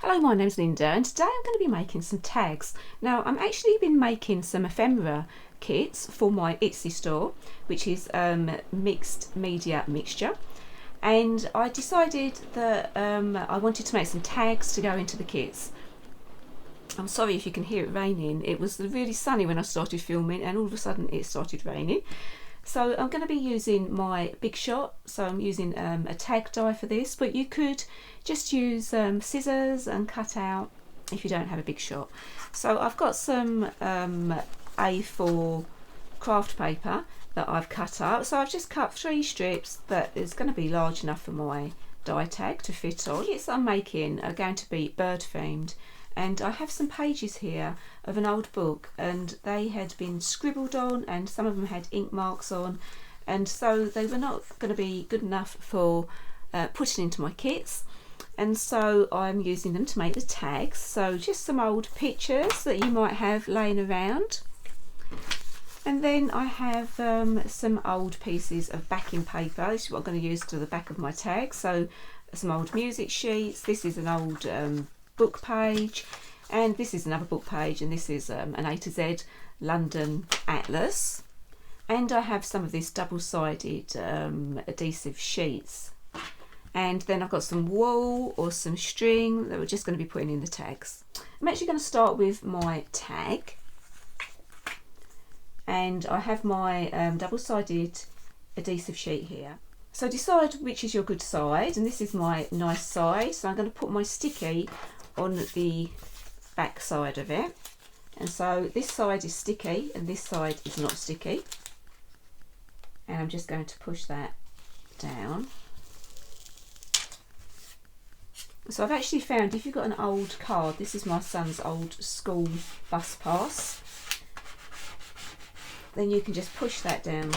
Hello, my name's Linda and today I'm going to be making some tags. Now I've actually been making some ephemera kits for my Etsy store, which is mixed media mixture, and I decided that I wanted to make some tags to go into the kits. I'm sorry if you can hear it raining. It was really sunny when I started filming and all of a sudden it started raining. So I'm going to be using my Big Shot, so I'm using a tag die for this, but you could just use scissors and cut out if you don't have a Big Shot. So I've got some A4 craft paper that I've cut up, so I've just cut 3 strips that is going to be large enough for my die tag to fit on. The kits I'm making are going to be bird themed, and I have some pages here of an old book and they had been scribbled on and some of them had ink marks on, and so they were not going to be good enough for putting into my kits, and so I'm using them to make the tags. So just some old pictures that you might have laying around, and then I have some old pieces of backing paper. This is what I'm going to use to the back of my tag. So some old music sheets, this is an old book page, and this is another book page, and this is an A to Z London atlas, and I have some of this double-sided adhesive sheets, and then I've got some wool or some string that we're just going to be putting in the tags. I'm actually going to start with my tag, and I have my double-sided adhesive sheet here. So decide which is your good side, and this is my nice side, so I'm going to put my sticky on the back side of it, and so this side is sticky and this side is not sticky, and I'm just going to push that down. So I've actually found, if you've got an old card, this is my son's old school bus pass, then you can just push that down.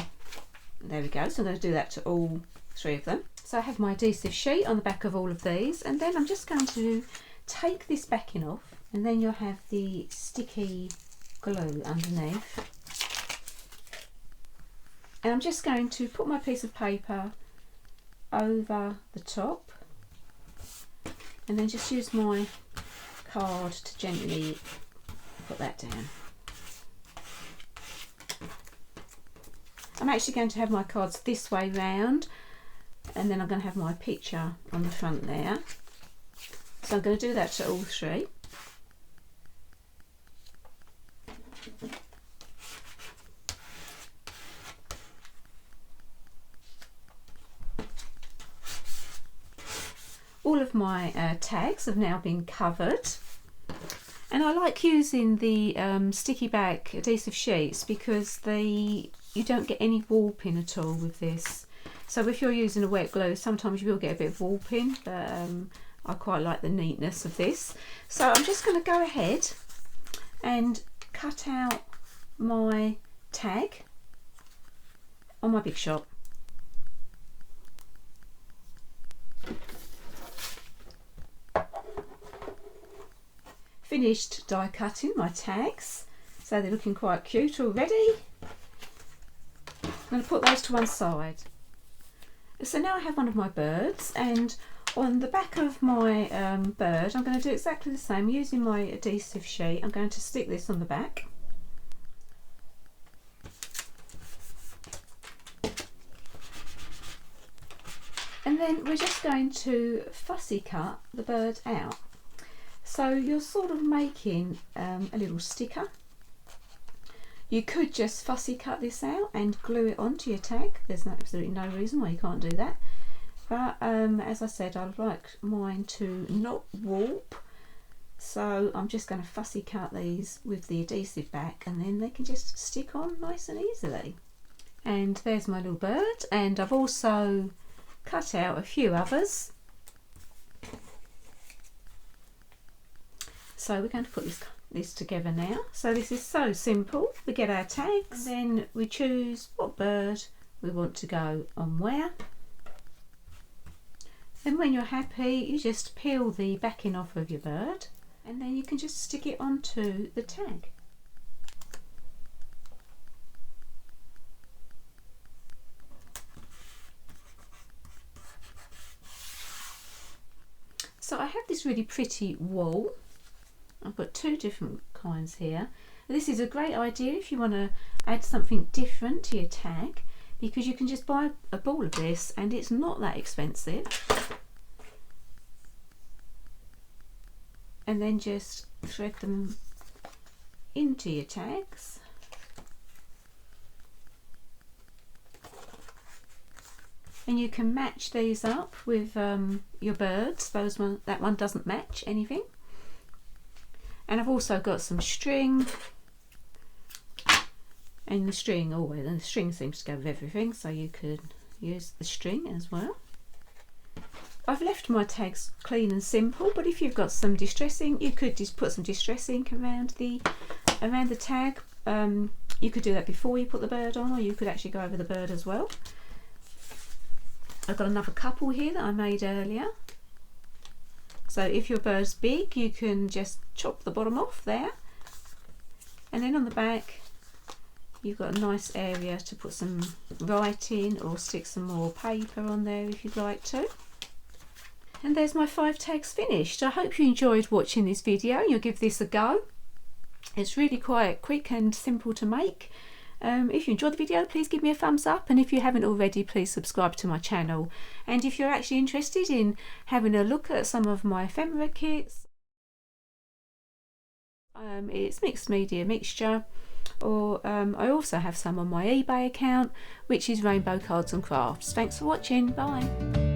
There we go. So I'm going to do that to all 3 of them. So I have my adhesive sheet on the back of all of these, and then I'm just going to take this backing off, and then you'll have the sticky glue underneath, and I'm just going to put my piece of paper over the top and then just use my card to gently put that down. I'm actually going to have my cards this way round, and then I'm going to have my picture on the front there. So I'm going to do that to all 3. All of my tags have now been covered, and I like using the sticky back adhesive sheets because you don't get any warping at all with this. So if you're using a wet glue, sometimes you will get a bit of warping, but I quite like the neatness of this. So I'm just going to go ahead and cut out my tag on my Big Shot. Finished die cutting my tags, so they're looking quite cute already. I'm going to put those to one side. So now I have one of my birds, and on the back of my bird I'm going to do exactly the same. Using my adhesive sheet, I'm going to stick this on the back. And then we're just going to fussy cut the bird out. So you're sort of making a little sticker. You could just fussy cut this out and glue it onto your tag. There's absolutely no reason why you can't do that. But as I said, I like mine to not warp, so I'm just going to fussy cut these with the adhesive back, and then they can just stick on nice and easily. And there's my little bird, and I've also cut out a few others. So we're going to put this together now. So this is so simple. We get our tags, and then we choose what bird we want to go on where. Then when you're happy, you just peel the backing off of your bird, and then you can just stick it onto the tag. So I have this really pretty wall. I've got two different kinds here. This is a great idea if you want to add something different to your tag, because you can just buy a ball of this and it's not that expensive. And then just thread them into your tags. And you can match these up with your birds. That one doesn't match anything. And I've also got some string. And the string always, and the string seems to go with everything, so you could use the string as well. I've left my tags clean and simple, but if you've got some distress ink, you could just put some distress ink around the tag. You could do that before you put the bird on, or you could actually go over the bird as well. I've got another couple here that I made earlier. So if your bird's big, you can just chop the bottom off there. And then on the back, you've got a nice area to put some writing or stick some more paper on there if you'd like to. And there's my 5 tags finished. I hope you enjoyed watching this video. You'll give this a go. It's really quite quick and simple to make. If you enjoyed the video, please give me a thumbs up, and if you haven't already, please subscribe to my channel. And if you're actually interested in having a look at some of my ephemera kits, it's mixed media mixture, or I also have some on my eBay account, which is Rainbow Cards and Crafts. Thanks for watching. Bye.